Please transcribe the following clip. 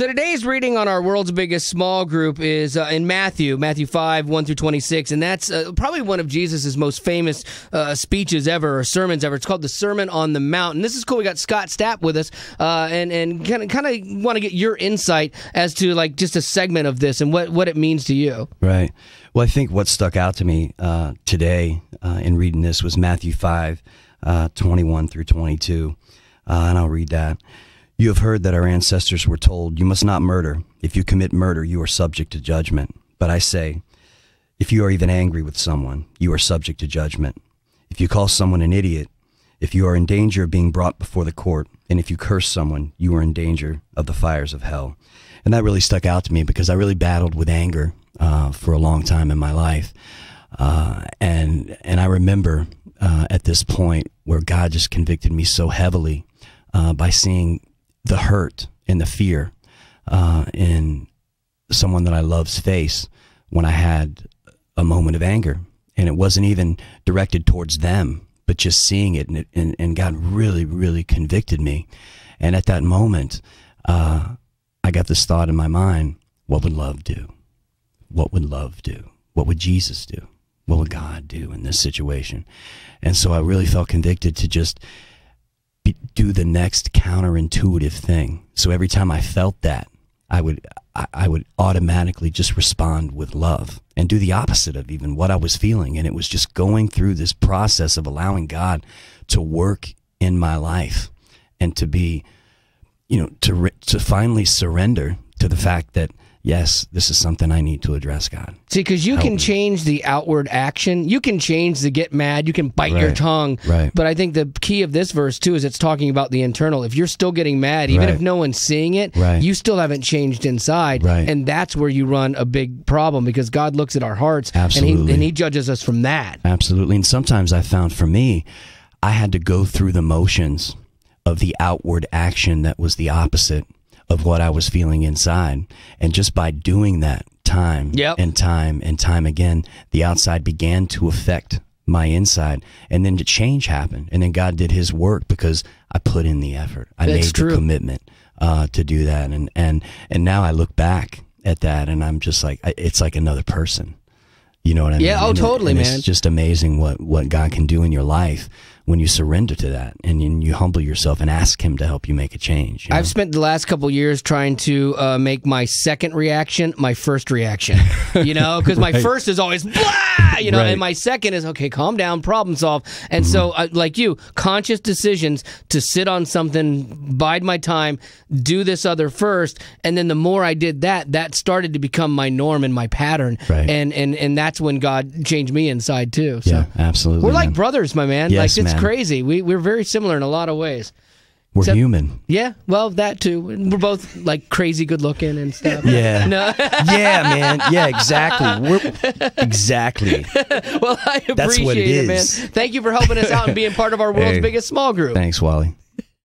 So today's reading on our world's biggest small group is in Matthew 5, 1 through 26, and that's probably one of Jesus' most famous speeches ever, or sermons ever. It's called the Sermon on the Mount, and this is cool. We got Scott Stapp with us, and kind of want to get your insight as to like just a segment of this and what it means to you. Right. Well, I think what stuck out to me today in reading this was Matthew 5, 21 through 22, and I'll read that. You have heard that our ancestors were told, you must not murder. If you commit murder, you are subject to judgment. But I say, if you are even angry with someone, you are subject to judgment. If you call someone an idiot, if you are in danger of being brought before the court, and if you curse someone, you are in danger of the fires of hell. And that really stuck out to me because I really battled with anger for a long time in my life. And I remember at this point where God just convicted me so heavily by seeing the hurt and the fear in someone that I love's face when I had a moment of anger. And it wasn't even directed towards them, but just seeing it, and God really, really convicted me. And at that moment, I got this thought in my mind, what would love do? What would love do? What would Jesus do? What would God do in this situation? And so I really felt convicted to just do the next counterintuitive thing. So every time I felt that, I would automatically just respond with love and do the opposite of even what I was feeling. And it was just going through this process of allowing God to work in my life and to be, to finally surrender to the fact that, yes, this is something I need to address, God. See, because you can change the outward action. You can change the get mad. You can bite your tongue. Right. But I think the key of this verse, too, is it's talking about the internal. If you're still getting mad, even if no one's seeing it, you still haven't changed inside. Right. And that's where you run a big problem because God looks at our hearts. Absolutely. And he judges us from that. Absolutely. And sometimes I found for me, I had to go through the motions of the outward action that was the opposite of what I was feeling inside. And just by doing that time and time and time again, the outside began to affect my inside. And then the change happened. And then God did his work because I put in the effort. I made the commitment to do that. And now I look back at that and I'm just like, it's like another person. You know what I mean? Yeah, totally, man. It's just amazing what God can do in your life when you surrender to that and you humble yourself and ask him to help you make a change. I've spent the last couple of years trying to make my second reaction my first reaction, because my first is always blah, and my second is, okay, calm down, problem solve. And so, like you, conscious decisions to sit on something, bide my time, do this other first, and then the more I did that started to become my norm and my pattern. Right. And that's when God changed me inside too. So yeah, absolutely. we're like brothers, my man. Yes, like it's man. crazy. We're very similar in a lot of ways. We're human. Yeah, well, that too. We're both like crazy good looking and stuff. Yeah. No. Yeah, man. Yeah, exactly. Exactly. Well, I appreciate That's what it it, man. is. Thank you for helping us out and being part of our world's biggest small group. Thanks, Wally.